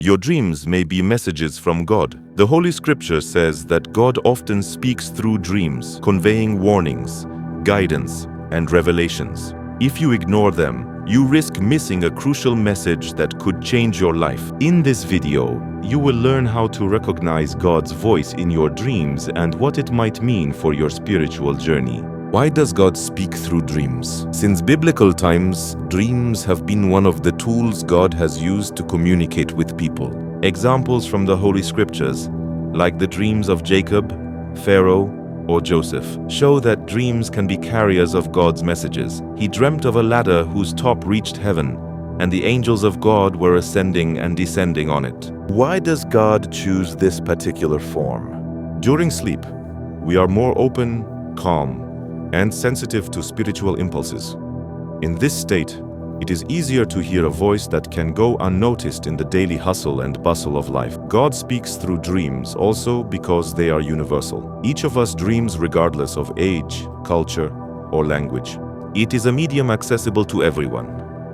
Your dreams may be messages from God. The Holy Scripture says that God often speaks through dreams, conveying warnings, guidance, and revelations. If you ignore them, you risk missing a crucial message that could change your life. In this video, you will learn how to recognize God's voice in your dreams and what it might mean for your spiritual journey. Why does God speak through dreams? Since biblical times, dreams have been one of the tools God has used to communicate with people. Examples from the Holy Scriptures, like the dreams of Jacob, Pharaoh, or Joseph, show that dreams can be carriers of God's messages. He dreamt of a ladder whose top reached heaven, and the angels of God were ascending and descending on it. Why does God choose this particular form? During sleep, we are more open, calm, and sensitive to spiritual impulses. In this state, it is easier to hear a voice that can go unnoticed in the daily hustle and bustle of life. God speaks through dreams also because they are universal. Each of us dreams regardless of age, culture, or language. It is a medium accessible to everyone,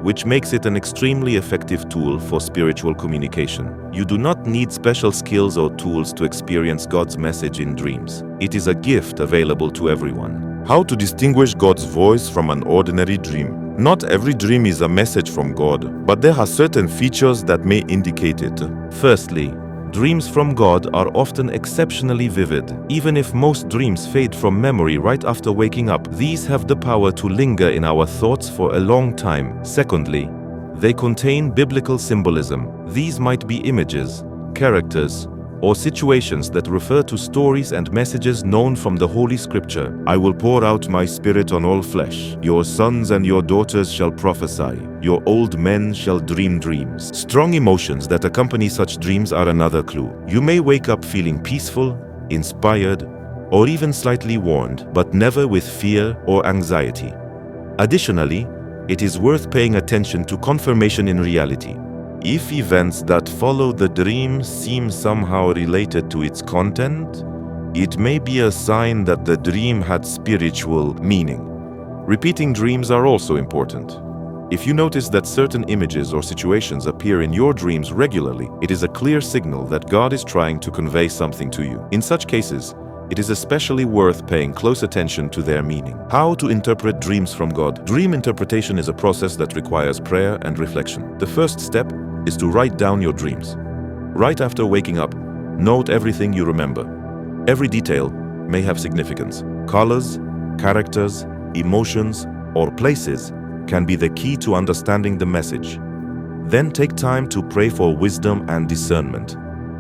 which makes it an extremely effective tool for spiritual communication. You do not need special skills or tools to experience God's message in dreams. It is a gift available to everyone. How to distinguish God's voice from an ordinary dream? Not every dream is a message from God, but there are certain features that may indicate it. Firstly, dreams from God are often exceptionally vivid. Even if most dreams fade from memory right after waking up, these have the power to linger in our thoughts for a long time. Secondly, they contain biblical symbolism. These might be images, characters, or situations that refer to stories and messages known from the Holy Scripture. I will pour out my spirit on all flesh. Your sons and your daughters shall prophesy. Your old men shall dream dreams. Strong emotions that accompany such dreams are another clue. You may wake up feeling peaceful, inspired, or even slightly warned, but never with fear or anxiety. Additionally, it is worth paying attention to confirmation in reality. If events that follow the dream seem somehow related to its content, it may be a sign that the dream had spiritual meaning. Repeating dreams are also important. If you notice that certain images or situations appear in your dreams regularly, it is a clear signal that God is trying to convey something to you. In such cases, it is especially worth paying close attention to their meaning. How to interpret dreams from God? Dream interpretation is a process that requires prayer and reflection. The first step is to write down your dreams. Right after waking up, note everything you remember. Every detail may have significance. Colors, characters, emotions, or places can be the key to understanding the message. Then take time to pray for wisdom and discernment.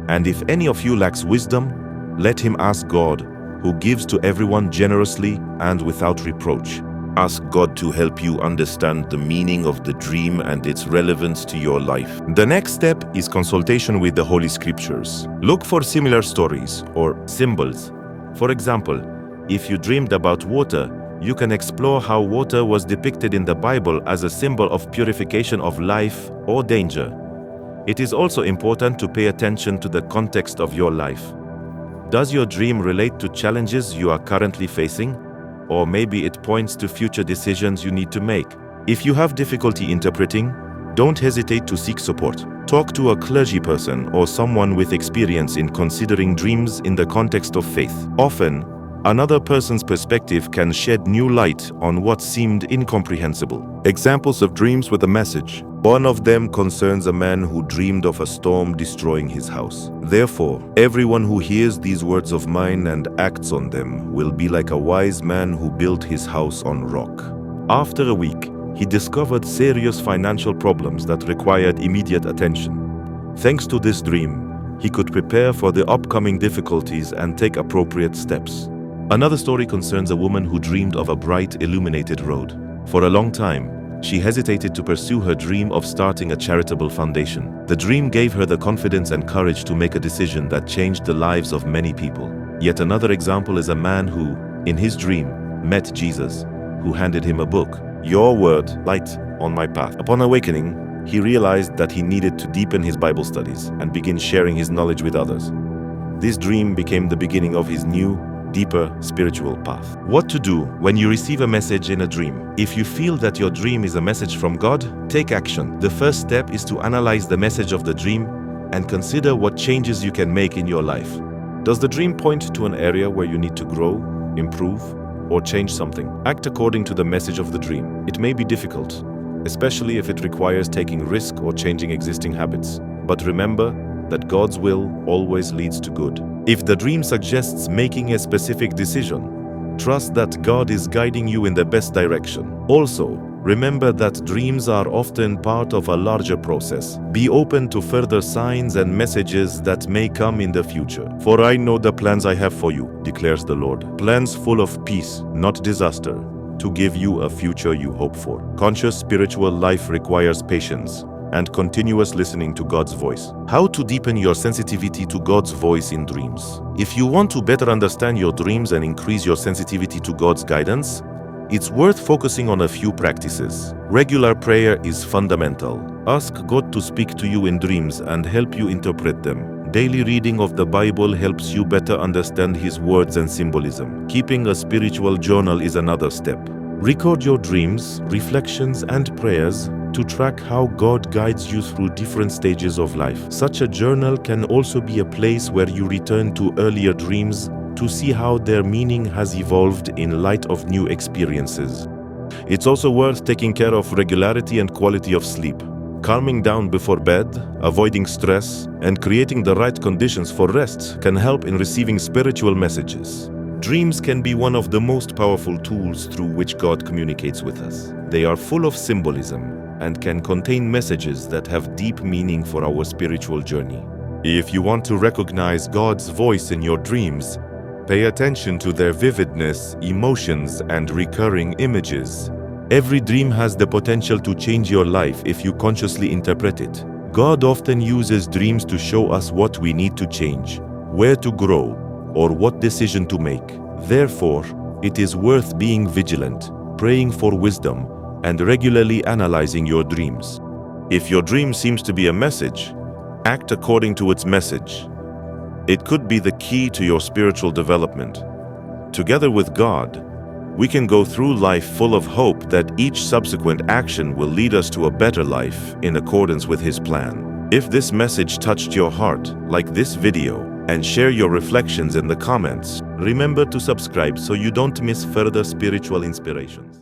And if any of you lacks wisdom, let him ask God, who gives to everyone generously and without reproach. Ask God to help you understand the meaning of the dream and its relevance to your life. The next step is consultation with the Holy Scriptures. Look for similar stories or symbols. For example, if you dreamed about water, you can explore how water was depicted in the Bible as a symbol of purification of life or danger. It is also important to pay attention to the context of your life. Does your dream relate to challenges you are currently facing? Or maybe it points to future decisions you need to make. If you have difficulty interpreting, don't hesitate to seek support. Talk to a clergy person or someone with experience in considering dreams in the context of faith. Often, another person's perspective can shed new light on what seemed incomprehensible. Examples of dreams with a message. One of them concerns a man who dreamed of a storm destroying his house. Therefore, everyone who hears these words of mine and acts on them will be like a wise man who built his house on rock. After a week, he discovered serious financial problems that required immediate attention. Thanks to this dream, he could prepare for the upcoming difficulties and take appropriate steps. Another story concerns a woman who dreamed of a bright, illuminated road. For a long time, she hesitated to pursue her dream of starting a charitable foundation. The dream gave her the confidence and courage to make a decision that changed the lives of many people. Yet another example is a man who, in his dream, met Jesus, who handed him a book. Your word, light on my path. Upon awakening, he realized that he needed to deepen his Bible studies and begin sharing his knowledge with others. This dream became the beginning of his new, deeper spiritual path. What to do when you receive a message in a dream? If you feel that your dream is a message from God, take action. The first step is to analyze the message of the dream and consider what changes you can make in your life. Does the dream point to an area where you need to grow, improve, or change something? Act according to the message of the dream. It may be difficult, especially if it requires taking risk or changing existing habits. But remember that God's will always leads to good. If the dream suggests making a specific decision, trust that God is guiding you in the best direction. Also, remember that dreams are often part of a larger process. Be open to further signs and messages that may come in the future. For I know the plans I have for you, declares the Lord. Plans full of peace, not disaster, to give you a future you hope for. Conscious spiritual life requires patience and continuous listening to God's voice. How to deepen your sensitivity to God's voice in dreams? If you want to better understand your dreams and increase your sensitivity to God's guidance, it's worth focusing on a few practices. Regular prayer is fundamental. Ask God to speak to you in dreams and help you interpret them. Daily reading of the Bible helps you better understand His words and symbolism. Keeping a spiritual journal is another step. Record your dreams, reflections, and prayers to track how God guides you through different stages of life. Such a journal can also be a place where you return to earlier dreams to see how their meaning has evolved in light of new experiences. It's also worth taking care of regularity and quality of sleep. Calming down before bed, avoiding stress, and creating the right conditions for rest can help in receiving spiritual messages. Dreams can be one of the most powerful tools through which God communicates with us. They are full of symbolism and can contain messages that have deep meaning for our spiritual journey. If you want to recognize God's voice in your dreams, pay attention to their vividness, emotions, and recurring images. Every dream has the potential to change your life if you consciously interpret it. God often uses dreams to show us what we need to change, where to grow, or what decision to make. Therefore, it is worth being vigilant, praying for wisdom, and regularly analyzing your dreams. If your dream seems to be a message, act according to its message. It could be the key to your spiritual development. Together with God, we can go through life full of hope that each subsequent action will lead us to a better life in accordance with His plan. If this message touched your heart, like this video and share your reflections in the comments. Remember to subscribe so you don't miss further spiritual inspirations.